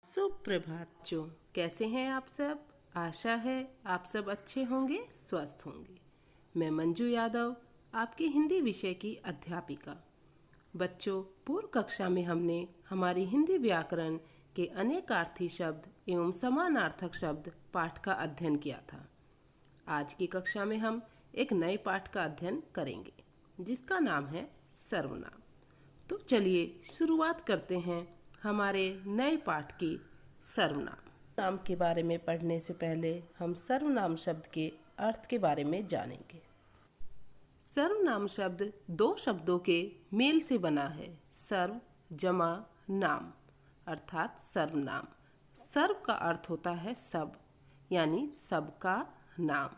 सुप्रभात बच्चों, कैसे हैं आप सब। आशा है आप सब अच्छे होंगे, स्वस्थ होंगे। मैं मंजू यादव, आपकी हिंदी विषय की अध्यापिका। बच्चों, पूर्व कक्षा में हमने हमारी हिंदी व्याकरण के अनेकार्थी शब्द एवं समानार्थक शब्द पाठ का अध्ययन किया था। आज की कक्षा में हम एक नए पाठ का अध्ययन करेंगे जिसका नाम है सर्वनाम। तो चलिए शुरुआत करते हैं हमारे नए पाठ की सर्वनाम। नाम के बारे में पढ़ने से पहले हम सर्वनाम शब्द के अर्थ के बारे में जानेंगे। सर्वनाम शब्द दो शब्दों के मेल से बना है, सर्व जमा नाम अर्थात सर्वनाम। सर्व का अर्थ होता है सब, यानी सबका नाम।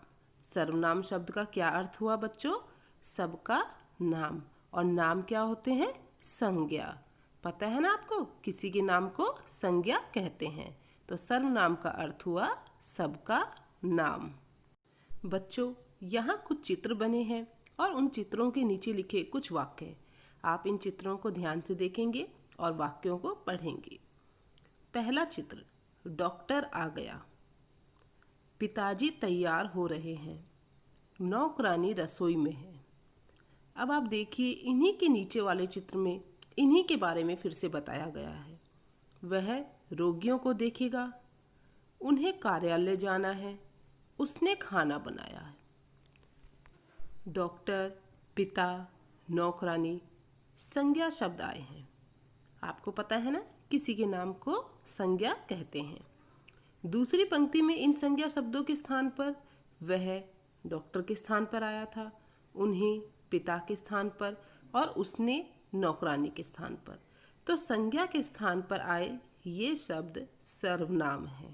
सर्वनाम शब्द का क्या अर्थ हुआ बच्चों? सबका नाम। और नाम क्या होते हैं? संज्ञा। पता है ना आपको, किसी के नाम को संज्ञा कहते हैं। तो सर्वनाम का अर्थ हुआ सबका नाम। बच्चों, यहाँ कुछ चित्र बने हैं और उन चित्रों के नीचे लिखे कुछ वाक्य। आप इन चित्रों को ध्यान से देखेंगे और वाक्यों को पढ़ेंगे। पहला चित्र, डॉक्टर आ गया। पिताजी तैयार हो रहे हैं। नौकरानी रसोई में है। अब आप देखिए, इन्हीं के नीचे वाले चित्र में इन्हीं के बारे में फिर से बताया गया है। वह रोगियों को देखेगा। उन्हें कार्यालय जाना है। उसने खाना बनाया है। डॉक्टर, पिता, नौकरानी संज्ञा शब्द आए हैं। आपको पता है ना, किसी के नाम को संज्ञा कहते हैं। दूसरी पंक्ति में इन संज्ञा शब्दों के स्थान पर वह डॉक्टर के स्थान पर आया था, उन्हें पिता के स्थान पर और उसने नौकरानी के स्थान पर। तो संज्ञा के स्थान पर आए ये शब्द सर्वनाम है।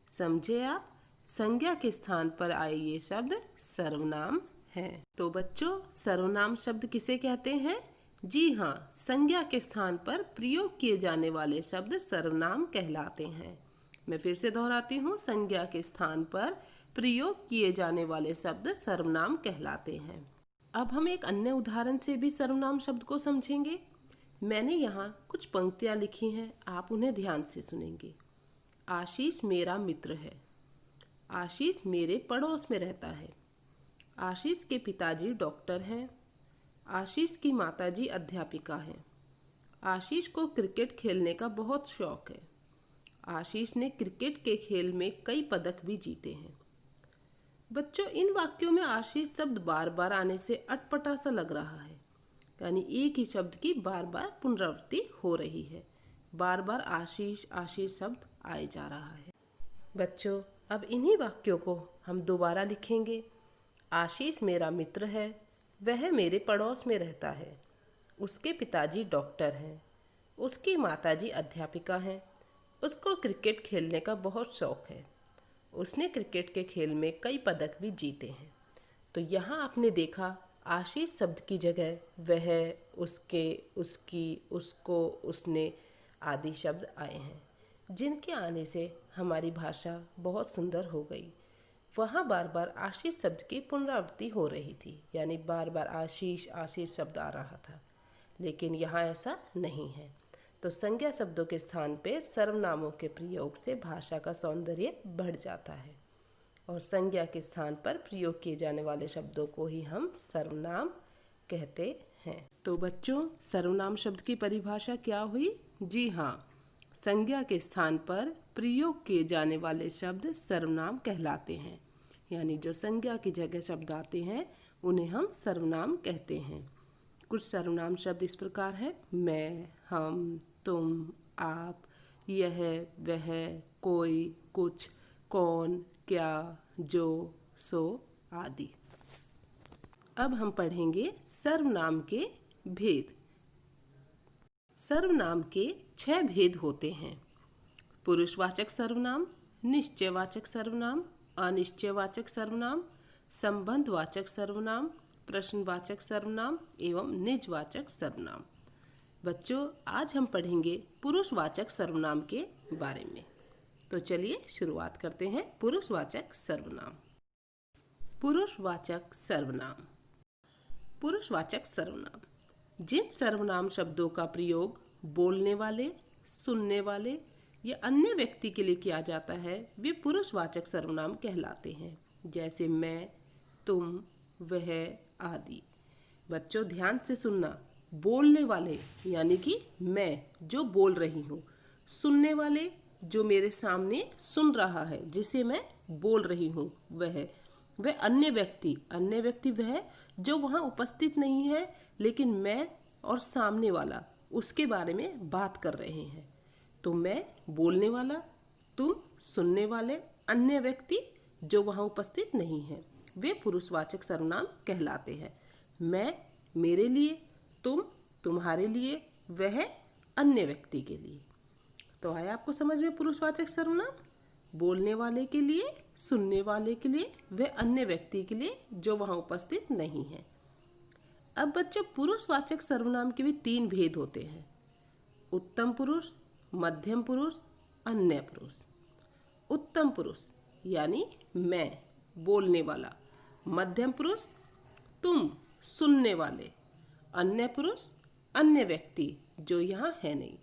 समझे आप? संज्ञा के स्थान पर आए ये शब्द सर्वनाम है। तो बच्चों, सर्वनाम शब्द किसे कहते हैं? जी हाँ, संज्ञा के स्थान पर प्रयोग किए जाने वाले शब्द सर्वनाम कहलाते हैं। मैं फिर से दोहराती हूँ, संज्ञा के स्थान पर प्रयोग किए जाने वाले शब्द सर्वनाम कहलाते हैं। अब हम एक अन्य उदाहरण से भी सर्वनाम शब्द को समझेंगे। मैंने यहाँ कुछ पंक्तियाँ लिखी हैं, आप उन्हें ध्यान से सुनेंगे। आशीष मेरा मित्र है। आशीष मेरे पड़ोस में रहता है। आशीष के पिताजी डॉक्टर हैं। आशीष की माताजी अध्यापिका हैं। आशीष को क्रिकेट खेलने का बहुत शौक है। आशीष ने क्रिकेट के खेल में कई पदक भी जीते हैं। बच्चों, इन वाक्यों में आशीष शब्द बार बार आने से अटपटा सा लग रहा है, यानी एक ही शब्द की बार बार पुनरावृत्ति हो रही है। बार बार आशीष आशीष शब्द आए जा रहा है। बच्चों, अब इन्हीं वाक्यों को हम दोबारा लिखेंगे। आशीष मेरा मित्र है। वह मेरे पड़ोस में रहता है। उसके पिताजी डॉक्टर हैं। उसकी माताजी अध्यापिका हैं। उसको क्रिकेट खेलने का बहुत शौक है। उसने क्रिकेट के खेल में कई पदक भी जीते हैं। तो यहाँ आपने देखा, आशीष शब्द की जगह वह, उसके, उसकी, उसको, उसने आदि शब्द आए हैं, जिनके आने से हमारी भाषा बहुत सुंदर हो गई। वहाँ बार बार आशीष शब्द की पुनरावृत्ति हो रही थी, यानी बार बार आशीष आशीष शब्द आ रहा था, लेकिन यहाँ ऐसा नहीं है। तो संज्ञा शब्दों के स्थान पे सर्वनामों के प्रयोग से भाषा का सौंदर्य बढ़ जाता है और संज्ञा के स्थान पर प्रयोग किए जाने वाले शब्दों को ही हम सर्वनाम कहते हैं। तो बच्चों, सर्वनाम शब्द की परिभाषा क्या हुई? जी हाँ, संज्ञा के स्थान पर प्रयोग किए जाने वाले शब्द सर्वनाम कहलाते हैं, यानी जो संज्ञा की जगह शब्द आते हैं उन्हें हम सर्वनाम कहते हैं। कुछ सर्वनाम शब्द इस प्रकार है: मैं, हम, तुम, आप, यह, वह, कोई, कुछ, कौन, क्या, जो, सो आदि। अब हम पढ़ेंगे सर्वनाम के भेद। सर्वनाम के 6 भेद होते हैं: पुरुषवाचक सर्वनाम, निश्चयवाचक सर्वनाम, अनिश्चयवाचक सर्वनाम, संबंधवाचक सर्वनाम, प्रश्नवाचक सर्वनाम एवं निजवाचक सर्वनाम। बच्चों, आज हम पढ़ेंगे पुरुषवाचक सर्वनाम के बारे में। तो चलिए शुरुआत करते हैं पुरुषवाचक सर्वनाम। पुरुषवाचक सर्वनाम। पुरुषवाचक सर्वनाम जिन सर्वनाम शब्दों का प्रयोग बोलने वाले, सुनने वाले, या अन्य व्यक्ति के लिए किया जाता है वे पुरुषवाचक सर्वनाम कहलाते हैं, जैसे मैं, तुम, वह आदि। बच्चों ध्यान से सुनना। बोलने वाले यानी कि मैं जो बोल रही हूँ, सुनने वाले जो मेरे सामने सुन रहा है जिसे मैं बोल रही हूँ, वह अन्य व्यक्ति वह जो वहाँ उपस्थित नहीं है लेकिन मैं और सामने वाला उसके बारे में बात कर रहे हैं। तो मैं बोलने वाला, तुम सुनने वाले, अन्य व्यक्ति जो वहाँ उपस्थित नहीं है, वे पुरुषवाचक सर्वनाम कहलाते हैं। मैं मेरे लिए, तुम तुम्हारे लिए, वह अन्य व्यक्ति के लिए। तो आया आपको समझ में पुरुषवाचक सर्वनाम? बोलने वाले के लिए, सुनने वाले के लिए, वह अन्य व्यक्ति के लिए जो वहाँ उपस्थित नहीं है। अब बच्चों पुरुषवाचक सर्वनाम के भी 3 भेद होते हैं: उत्तम पुरुष, मध्यम पुरुष, अन्य पुरुष। उत्तम पुरुष यानी मैं बोलने वाला, मध्यम पुरुष तुम सुनने वाले, अन्य पुरुष अन्य व्यक्ति जो यहाँ है नहीं।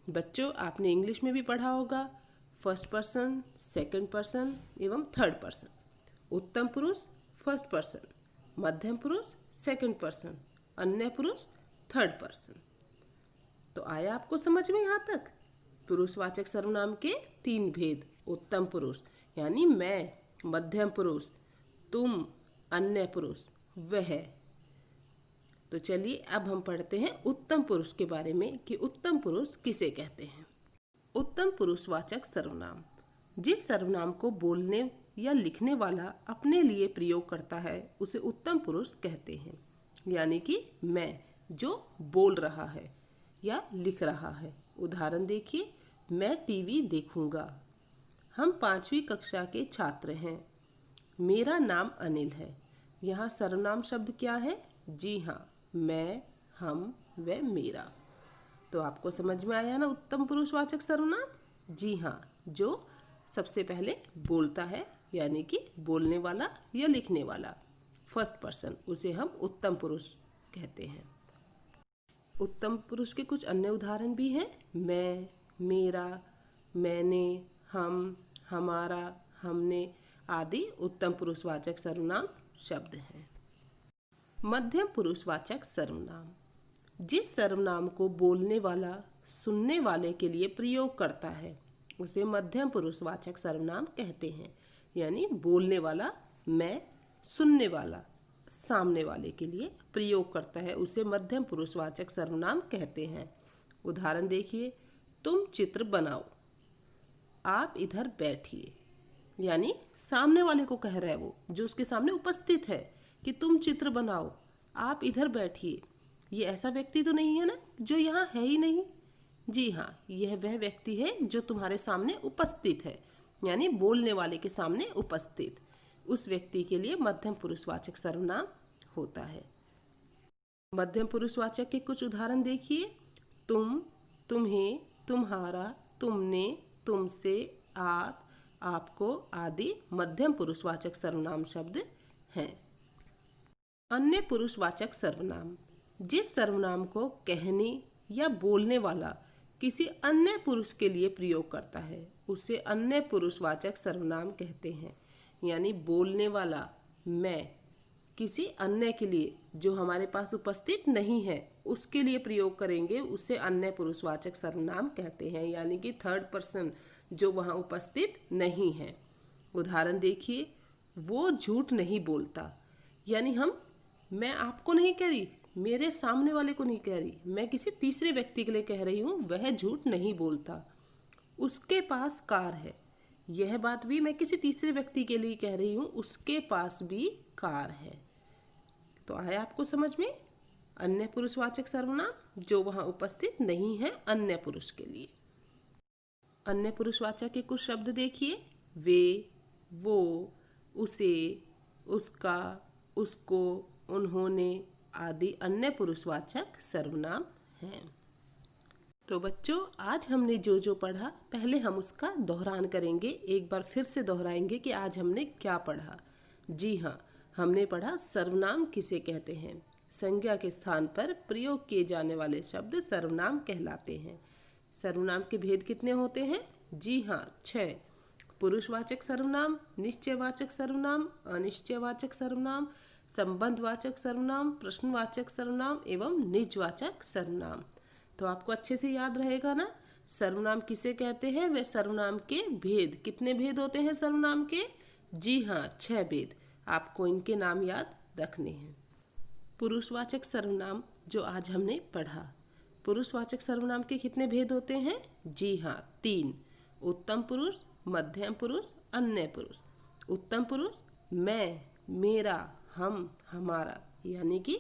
बच्चों आपने इंग्लिश में भी पढ़ा होगा फर्स्ट पर्सन, सेकंड पर्सन एवं थर्ड पर्सन। उत्तम पुरुष फर्स्ट पर्सन, मध्यम पुरुष सेकंड पर्सन, अन्य पुरुष थर्ड पर्सन। तो आया आपको समझ में यहाँ तक? पुरुषवाचक सर्वनाम के 3 भेद: उत्तम पुरुष यानी मैं, मध्यम पुरुष तुम, अन्य पुरुष वह। तो चलिए अब हम पढ़ते हैं उत्तम पुरुष के बारे में कि उत्तम पुरुष किसे कहते हैं। उत्तम पुरुषवाचक सर्वनाम जिस सर्वनाम को बोलने या लिखने वाला अपने लिए प्रयोग करता है उसे उत्तम पुरुष कहते हैं। यानी कि मैं जो बोल रहा है या लिख रहा है। उदाहरण देखिए, मैं टीवी देखूंगा। हम 5वीं कक्षा के छात्र हैं। मेरा नाम अनिल है। यहाँ सर्वनाम शब्द क्या है? जी हाँ, मैं, हम, व मेरा। तो आपको समझ में आया ना उत्तम पुरुषवाचक सर्वनाम? जी हाँ, जो सबसे पहले बोलता है यानी कि बोलने वाला या लिखने वाला फर्स्ट पर्सन, उसे हम उत्तम पुरुष कहते हैं। उत्तम पुरुष के कुछ अन्य उदाहरण भी हैं: मैं, मेरा, मैंने, हम, हमारा, हमने आदि उत्तम पुरुषवाचक सर्वनाम शब्द हैं। मध्यम पुरुषवाचक सर्वनाम जिस सर्वनाम को बोलने वाला सुनने वाले के लिए प्रयोग करता है उसे मध्यम पुरुषवाचक सर्वनाम कहते हैं। यानी बोलने वाला मैं, सुनने वाला सामने वाले के लिए प्रयोग करता है उसे मध्यम पुरुषवाचक सर्वनाम कहते हैं। उदाहरण देखिए, तुम चित्र बनाओ, आप इधर बैठिए। यानी सामने वाले को कह रहा है वो जो उसके सामने उपस्थित है कि तुम चित्र बनाओ, आप इधर बैठिए। ये ऐसा व्यक्ति तो नहीं है ना जो यहाँ है ही नहीं? जी हाँ, यह वह व्यक्ति है जो तुम्हारे सामने उपस्थित है। यानी बोलने वाले के सामने उपस्थित, उस व्यक्ति के लिए मध्यम पुरुषवाचक सर्वनाम होता है। मध्यम पुरुषवाचक के कुछ उदाहरण देखिए, तुम, तुम्हें, तुम्हारा, तुमने, तुमसे, आप, आपको आदि मध्यम पुरुषवाचक सर्वनाम शब्द हैं। अन्य पुरुषवाचक सर्वनाम जिस सर्वनाम को कहने या बोलने वाला किसी अन्य पुरुष के लिए प्रयोग करता है उसे अन्य पुरुषवाचक सर्वनाम कहते हैं। यानी बोलने वाला मैं किसी अन्य के लिए जो हमारे पास उपस्थित नहीं है उसके लिए प्रयोग करेंगे उसे अन्य पुरुषवाचक सर्वनाम कहते हैं। यानी कि थर्ड पर्सन जो वहाँ उपस्थित नहीं है। उदाहरण देखिए, वो झूठ नहीं बोलता। यानी मैं आपको नहीं कह रही, मेरे सामने वाले को नहीं कह रही, मैं किसी तीसरे व्यक्ति के लिए कह रही हूँ, वह झूठ नहीं बोलता। उसके पास कार है, यह बात भी मैं किसी तीसरे व्यक्ति के लिए कह रही हूँ, उसके पास भी कार है। तो आया आपको समझ में? अन्य पुरुषवाचक सर्वनाम जो वहाँ उपस्थित नहीं है अन्य पुरुष के लिए। अन्य पुरुषवाचक के कुछ शब्द देखिए, वे, वो, उसे, उसका, उसको, उन्होंने आदि अन्य पुरुषवाचक सर्वनाम हैं। तो बच्चों आज हमने जो जो पढ़ा पहले हम उसका दोहरान करेंगे, एक बार फिर से दोहराएंगे कि आज हमने क्या पढ़ा। जी हाँ, हमने पढ़ा सर्वनाम किसे कहते हैं। संज्ञा के स्थान पर प्रयोग किए जाने वाले शब्द सर्वनाम कहलाते हैं। सर्वनाम के भेद कितने होते हैं? जी हाँ, 6। पुरुषवाचक सर्वनाम, निश्चयवाचक सर्वनाम, अनिश्चयवाचक सर्वनाम, संबंधवाचक सर्वनाम, प्रश्नवाचक सर्वनाम एवं निजवाचक सर्वनाम। तो आपको अच्छे से याद रहेगा ना, सर्वनाम किसे कहते हैं? वे सर्वनाम के भेद। कितने भेद होते हैं सर्वनाम के? जी हाँ, 6 भेद। आपको इनके नाम याद रखने हैं। पुरुषवाचक सर्वनाम जो आज हमने पढ़ा, पुरुषवाचक सर्वनाम के कितने भेद होते हैं? जी हाँ, 3। उत्तम पुरुष, मध्यम पुरुष, अन्य पुरुष। उत्तम पुरुष मैं, मेरा, हम, हमारा यानी कि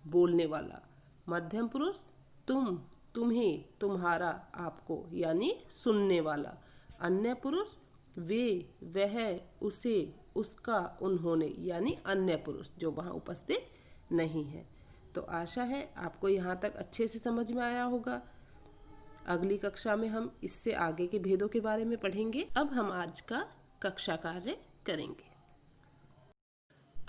बोलने वाला। मध्यम पुरुष तुम, तुम्हें, तुम्हारा, आपको यानी सुनने वाला। अन्य पुरुष वे, वह, उसे, उसका, उन्होंने यानी अन्य पुरुष जो वहाँ उपस्थित नहीं है। तो आशा है आपको यहाँ तक अच्छे से समझ में आया होगा। अगली कक्षा में हम इससे आगे के भेदों के बारे में पढ़ेंगे। अब हम आज का कक्षा कार्य करेंगे।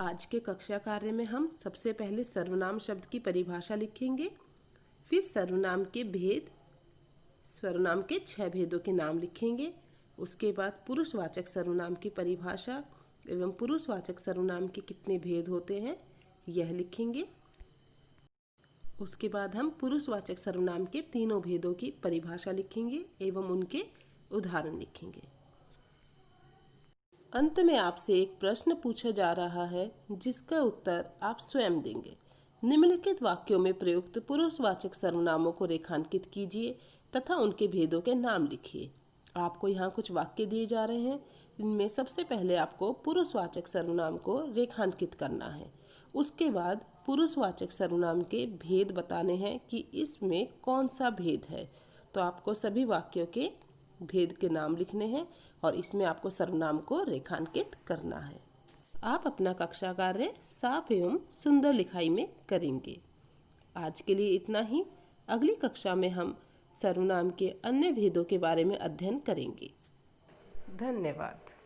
आज के कक्षा कार्य में हम सबसे पहले सर्वनाम शब्द की परिभाषा लिखेंगे, फिर सर्वनाम के भेद, सर्वनाम के 6 भेदों के नाम लिखेंगे। उसके बाद पुरुषवाचक सर्वनाम की परिभाषा एवं पुरुषवाचक सर्वनाम के कितने भेद होते हैं यह लिखेंगे। उसके बाद हम पुरुषवाचक सर्वनाम के तीनों भेदों की परिभाषा लिखेंगे एवं उनके उदाहरण लिखेंगे। अंत में आपसे एक प्रश्न पूछा जा रहा है जिसका उत्तर आप स्वयं देंगे। निम्नलिखित वाक्यों में प्रयुक्त पुरुषवाचक सर्वनामों को रेखांकित कीजिए तथा उनके भेदों के नाम लिखिए। आपको यहाँ कुछ वाक्य दिए जा रहे हैं। इनमें सबसे पहले आपको पुरुषवाचक सर्वनाम को रेखांकित करना है। उसके बाद पुरुषवाचक सर्वनाम के भेद बताने हैं कि इसमें कौन सा भेद है। तो आपको सभी वाक्यों के भेद के नाम लिखने हैं और इसमें आपको सर्वनाम को रेखांकित करना है। आप अपना कक्षा कार्य साफ एवं सुंदर लिखाई में करेंगे। आज के लिए इतना ही। अगली कक्षा में हम सर्वनाम के अन्य भेदों के बारे में अध्ययन करेंगे। धन्यवाद।